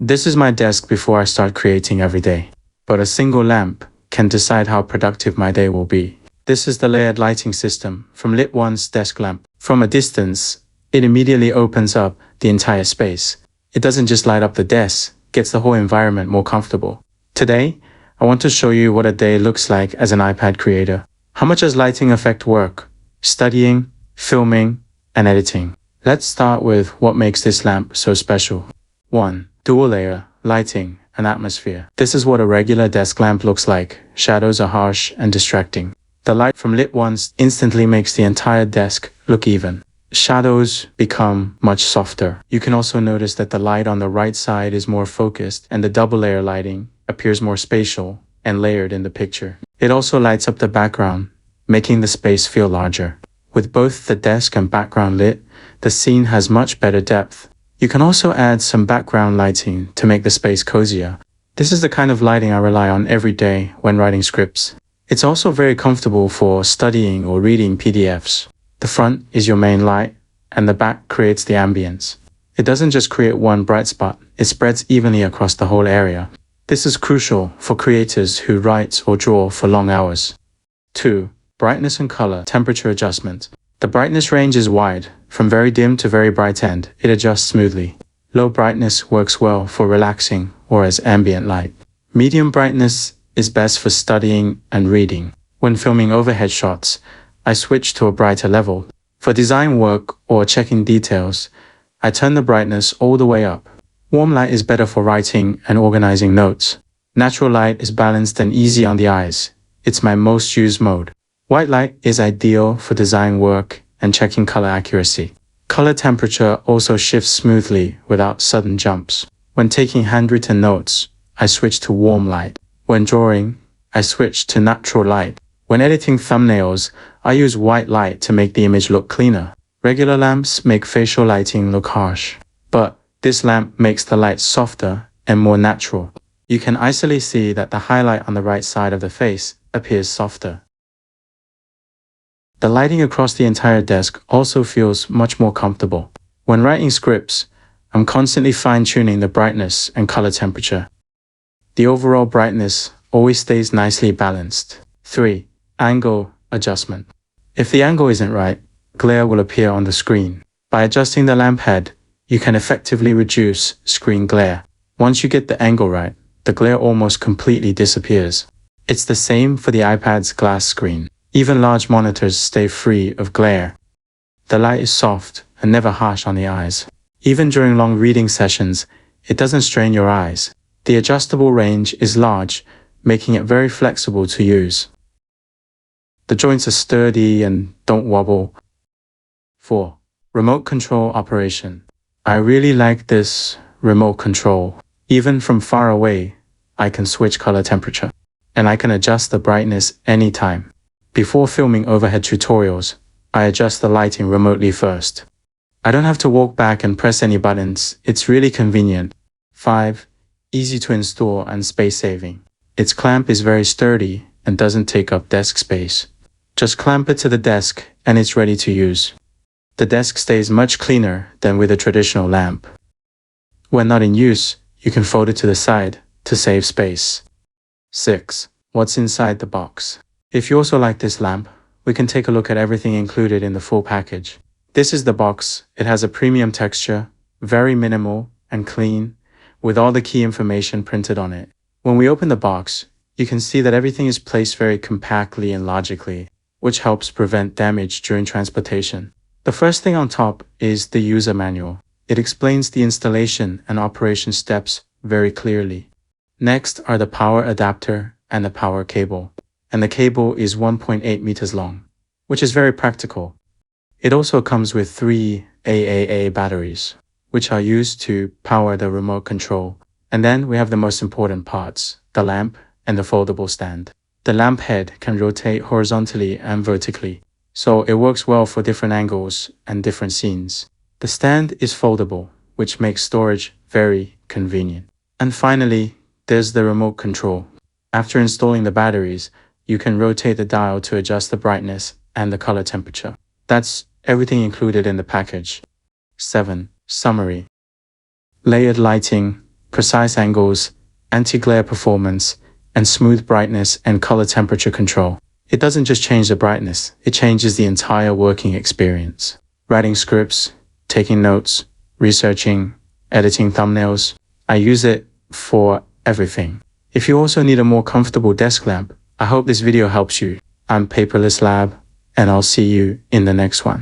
This is my desk before I start creating every day. But a single lamp can decide how productive my day will be. This is the layered lighting system from LitONES desk lamp. From a distance, it immediately opens up the entire space. It doesn't just light up the desk, it gets the whole environment more comfortable. Today, I want to show you what a day looks like as an iPad creator. How much does lighting affect work, studying, filming, and editing? Let's start with what makes this lamp so special. 1. Dual layer, lighting, and atmosphere. This is what a regular desk lamp looks like. Shadows are harsh and distracting. The light from LitONES instantly makes the entire desk look even. Shadows become much softer. You can also notice that the light on the right side is more focused and the double layer lighting appears more spatial and layered in the picture. It also lights up the background, making the space feel larger. With both the desk and background lit, the scene has much better depth. You can also add some background lighting to make the space cozier. This is the kind of lighting I rely on every day when writing scripts. It's also very comfortable for studying or reading PDFs. The front is your main light, and the back creates the ambience. It doesn't just create one bright spot, it spreads evenly across the whole area. This is crucial for creators who write or draw for long hours. 2. Brightness and color, temperature adjustment. The brightness range is wide, from very dim to very bright end. It adjusts smoothly. Low brightness works well for relaxing or as ambient light. Medium brightness is best for studying and reading. When filming overhead shots, I switch to a brighter level. For design work or checking details, I turn the brightness all the way up. Warm light is better for writing and organizing notes. Natural light is balanced and easy on the eyes. It's my most used mode. White light is ideal for design work and checking color accuracy. Color temperature also shifts smoothly without sudden jumps. When taking handwritten notes, I switch to warm light. When drawing, I switch to natural light. When editing thumbnails, I use white light to make the image look cleaner. Regular lamps make facial lighting look harsh, but this lamp makes the light softer and more natural. You can easily see that the highlight on the right side of the face appears softer. The lighting across the entire desk also feels much more comfortable. When writing scripts, I'm constantly fine-tuning the brightness and color temperature. The overall brightness always stays nicely balanced. 3. Angle adjustment. If the angle isn't right, glare will appear on the screen. By adjusting the lamp head, you can effectively reduce screen glare. Once you get the angle right, the glare almost completely disappears. It's the same for the iPad's glass screen. Even large monitors stay free of glare. The light is soft and never harsh on the eyes. Even during long reading sessions, it doesn't strain your eyes. The adjustable range is large, making it very flexible to use. The joints are sturdy and don't wobble. 4. Remote control operation. I really like this remote control. Even from far away, I can switch color temperature, and I can adjust the brightness anytime. Before filming overhead tutorials, I adjust the lighting remotely first. I don't have to walk back and press any buttons. It's really convenient. 5. Easy to install and space saving. Its clamp is very sturdy and doesn't take up desk space. Just clamp it to the desk and it's ready to use. The desk stays much cleaner than with a traditional lamp. When not in use, you can fold it to the side to save space. 6. What's inside the box? If you also like this lamp, we can take a look at everything included in the full package. This is the box. It has a premium texture, very minimal and clean, with all the key information printed on it. When we open the box, you can see that everything is placed very compactly and logically, which helps prevent damage during transportation. The first thing on top is the user manual. It explains the installation and operation steps very clearly. Next are the power adapter and the power cable. And the cable is 1.8 meters long, which is very practical. It also comes with 3 AAA batteries, which are used to power the remote control. And then we have the most important parts, the lamp and the foldable stand. The lamp head can rotate horizontally and vertically, so it works well for different angles and different scenes. The stand is foldable, which makes storage very convenient. And finally, there's the remote control. After installing the batteries, you can rotate the dial to adjust the brightness and the color temperature. That's everything included in the package. 7. Summary. Layered lighting, precise angles, anti-glare performance, and smooth brightness and color temperature control. It doesn't just change the brightness, it changes the entire working experience. Writing scripts, taking notes, researching, editing thumbnails. I use it for everything. If you also need a more comfortable desk lamp, I hope this video helps you. I'm Paperless Lab, and I'll see you in the next one.